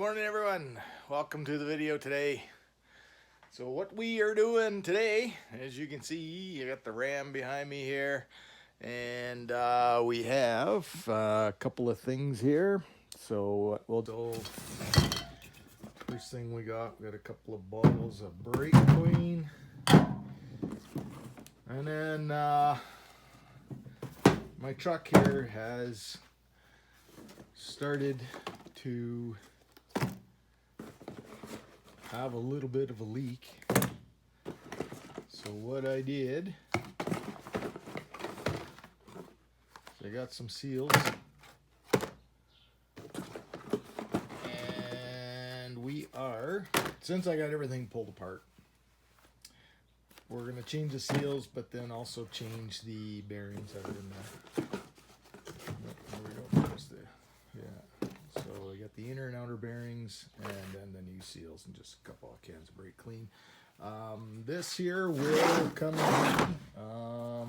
Morning everyone, welcome to the video today. So what we are doing today, as you can see, I got the Ram behind me here, and we have a couple of things here. So we'll do, first thing we got a couple of bottles of brake clean, and then my truck here has started to have a little bit of a leak. So what I did, I got some seals, and we are, since I got everything pulled apart, we're gonna change the seals, but then also change the bearings that are in there. There we go. There's the, yeah. So we got the inner and outer bearings, and then the new seals, and just a couple of cans of brake clean. This here will come in. I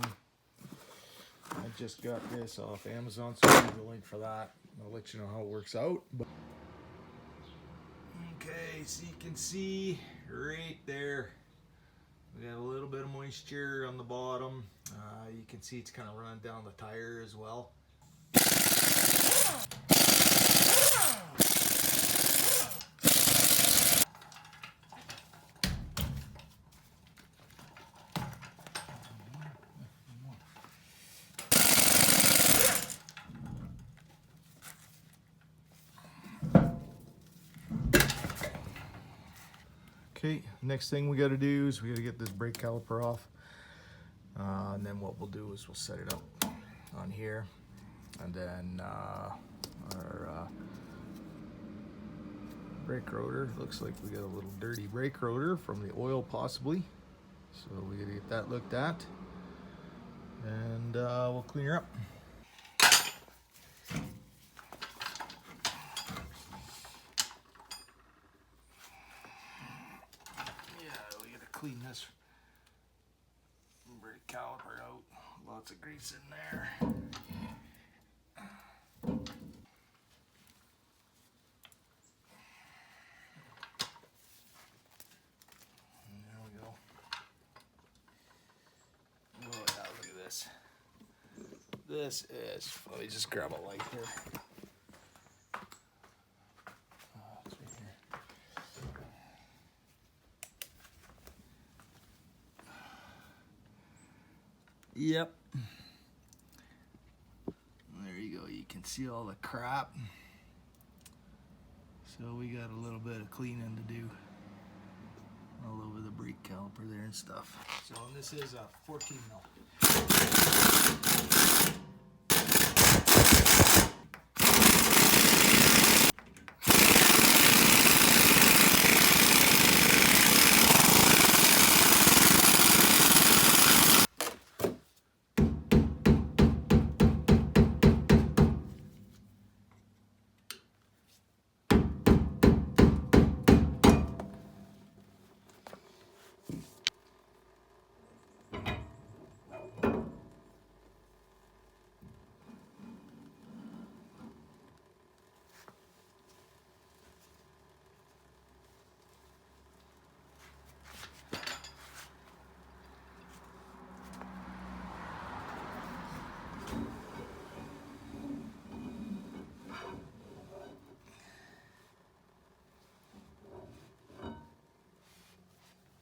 just got this off Amazon, so I'll leave the link for that. I'll let you know how it works out. Okay, so you can see right there, we got a little bit of moisture on the bottom. You can see it's kind of running down the tire as well. Okay, next thing we got to do is we got to get this brake caliper off, and then what we'll do is we'll set it up on here, and then our brake rotor, looks like we got a little dirty brake rotor from the oil possibly, so we got to get that looked at, and we'll clean her up. Clean this brake caliper out. Lots of grease in there. And there we go. Oh yeah, look at this. This is, let me just grab a light here. It's right here. Yep. There you go. You can see all the crap. So we got a little bit of cleaning to do all over the brake caliper there and stuff. So this is a 14 mil.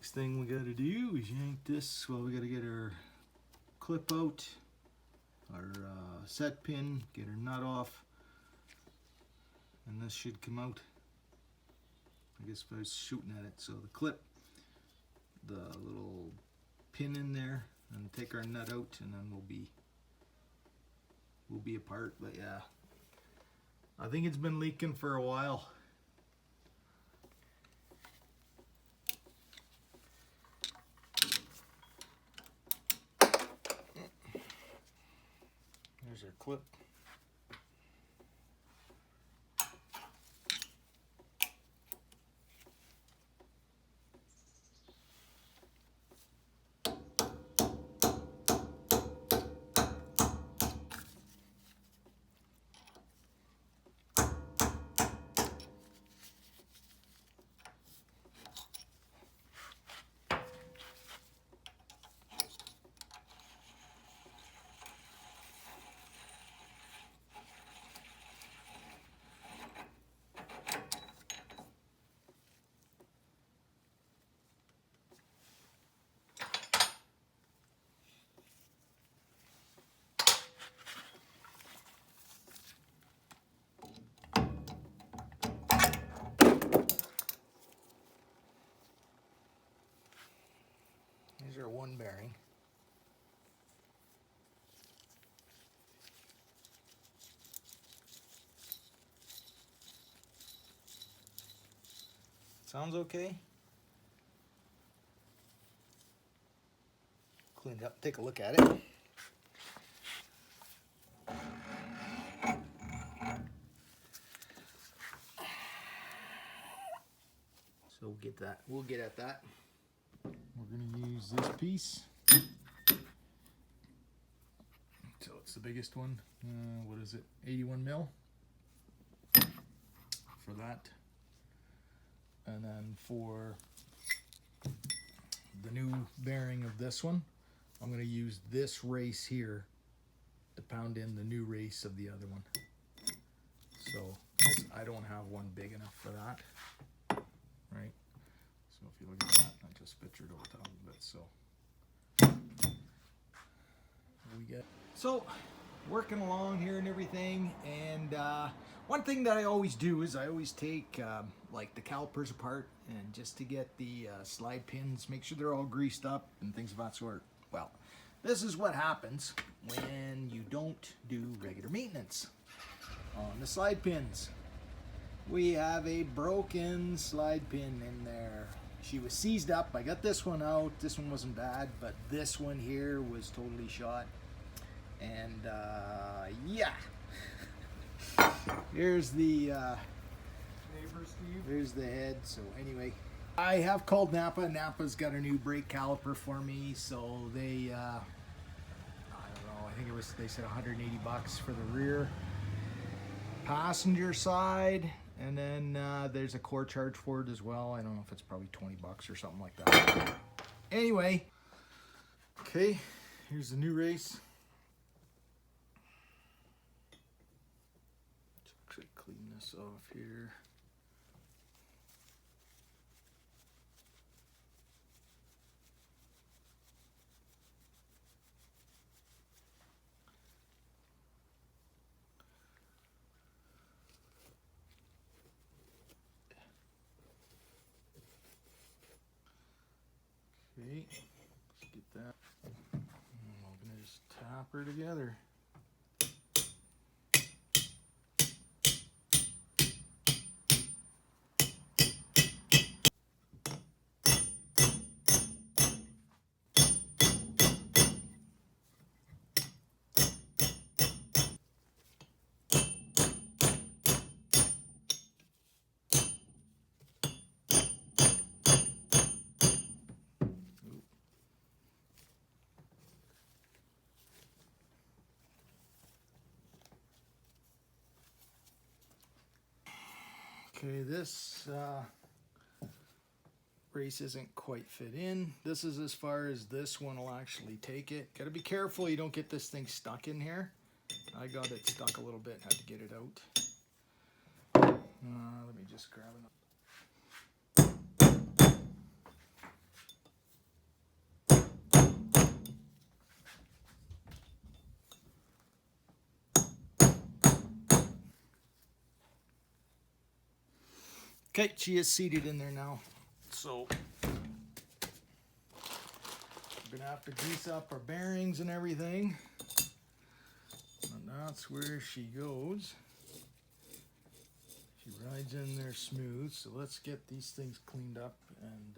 Next thing we got to do is yank this. Well, we got to get our clip out, our set pin, get our nut off, and this should come out. I guess if I was shooting at it, so the clip, the little pin in there, and take our nut out, and then we'll be apart. But yeah, I think it's been leaking for a while. There's our clip. Here's our one bearing. Sounds okay. Clean it up, take a look at it. So we'll get at that. We're gonna use this piece. So it's the biggest one. What is it? 81 mil for that. And then for the new bearing of this one, I'm going to use this race here to pound in the new race of the other one. So I don't have one big enough for that, right? So if you look at that, I just pictured over top of it. So we get working along here and everything, and one thing that I always do is I always take like the calipers apart, and just to get the slide pins, make sure they're all greased up and things of that sort. Well, this is what happens when you don't do regular maintenance on the slide pins. We have a broken slide pin in there. She was seized up. I got this one out. This one wasn't bad, but this one here was totally shot. And yeah, here's the here's the head. So anyway, I have called Napa. Napa's got a new brake caliper for me, so they I don't know, I think it was, they said 180 bucks for the rear passenger side, and then there's a core charge for it as well. I don't know if it's probably 20 bucks or something like that. Anyway, okay, here's the new race. Clean this off here. Okay, let's get that. I'm gonna just tap her together. Okay, this race isn't quite fit in. This is as far as this one will actually take it. Gotta be careful you don't get this thing stuck in here. I got it stuck a little bit, had to get it out. Let me just grab it. Okay, she is seated in there now. So we're gonna have to grease up our bearings and everything. And that's where she goes. She rides in there smooth. So let's get these things cleaned up and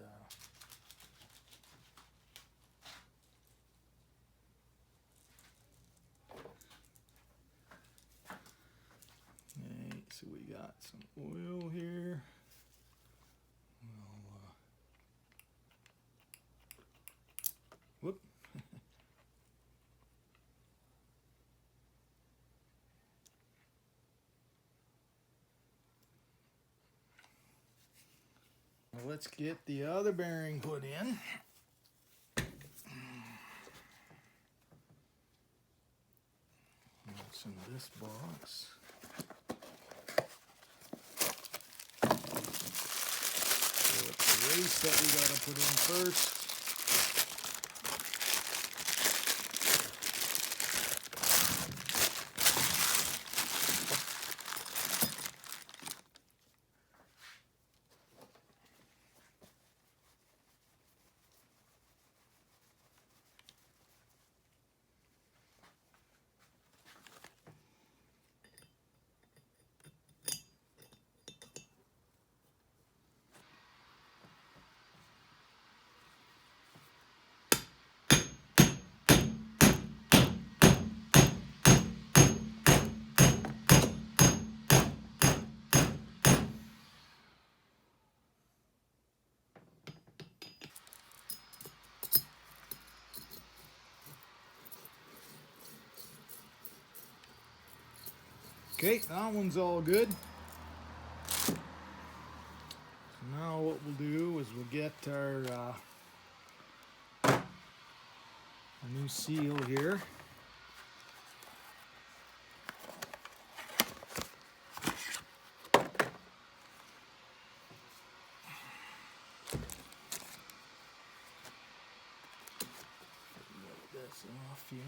okay, so we got some oil here. Whoop. Well, let's get the other bearing put in. What's in this box? So it's the race that we gotta put in first. Okay, that one's all good. Now what we'll do is we'll get our new seal here. Get this off here.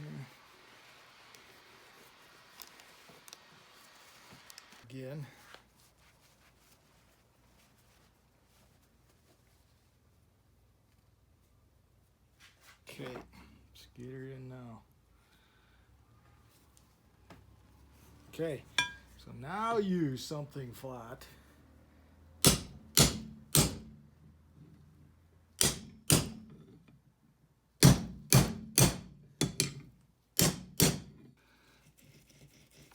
Again. Okay, let's get her in now. Okay, so now use something flat.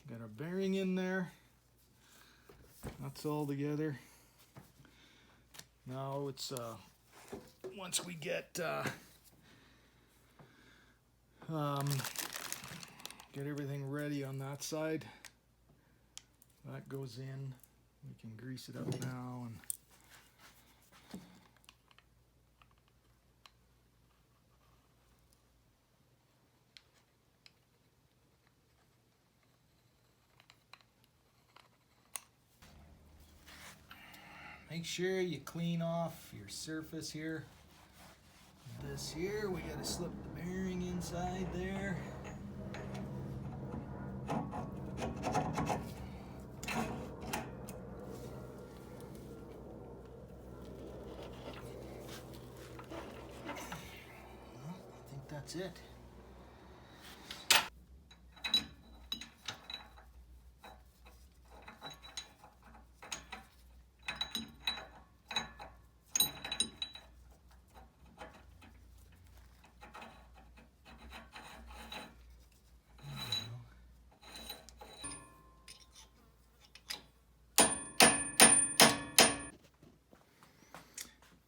Got our bearing in there. That's all together. Now it's once we get everything ready on that side, that goes in. We can grease it up now and make sure you clean off your surface here. This here, we gotta slip the bearing inside there. Well, I think that's it.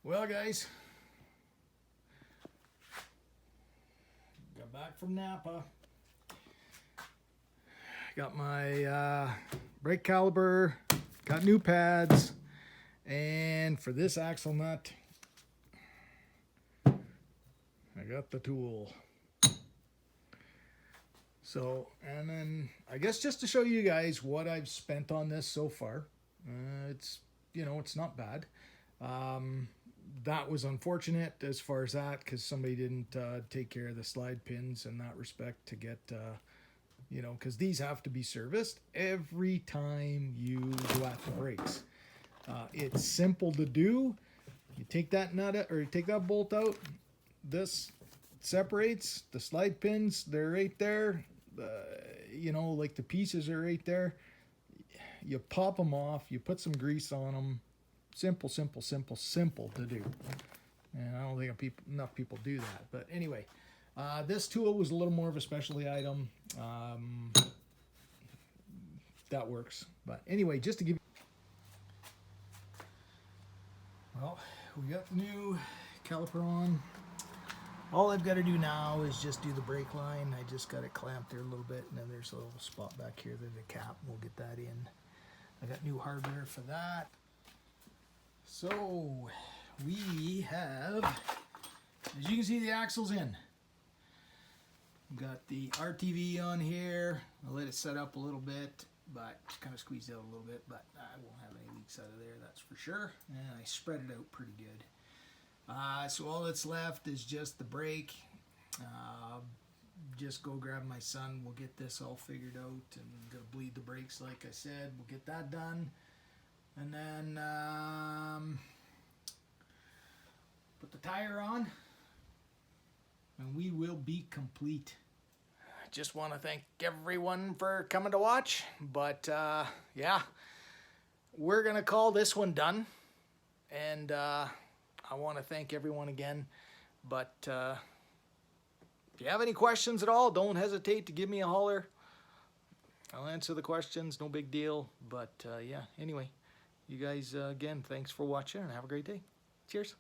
Well, guys, got back from Napa. Got my brake caliper, got new pads, and for this axle nut, I got the tool. So, and then I guess just to show you guys what I've spent on this so far, it's, you know, it's not bad. That was unfortunate as far as that, because somebody didn't take care of the slide pins in that respect to get, you know, because these have to be serviced every time you go at the brakes. It's simple to do. You take that nut out, or you take that bolt out. This separates the slide pins. They're right there. You know, like the pieces are right there. You pop them off. You put some grease on them. Simple, simple, simple, simple to do. And I don't think enough people do that. But anyway, this tool was a little more of a specialty item. That works. But anyway, just to give you... Well, we got the new caliper on. All I've got to do now is just do the brake line. I just got it clamped there a little bit, and then there's a little spot back here, there's a cap. We'll get that in. I got new hardware for that. So we have, as you can see, the axle's in. We've got the RTV on here. I'll let it set up a little bit, but kind of squeezed out a little bit, but I won't have any leaks out of there, that's for sure. And I spread it out pretty good. So all that's left is just the brake. Just go grab my son. We'll get this all figured out, and I'm gonna bleed the brakes like I said. We'll get that done. And then put the tire on, and we will be complete. I just want to thank everyone for coming to watch, but yeah, we're gonna call this one done, and I want to thank everyone again. But if you have any questions at all, don't hesitate to give me a holler. I'll answer the questions, no big deal. But yeah, anyway, you guys, again, thanks for watching, and have a great day. Cheers.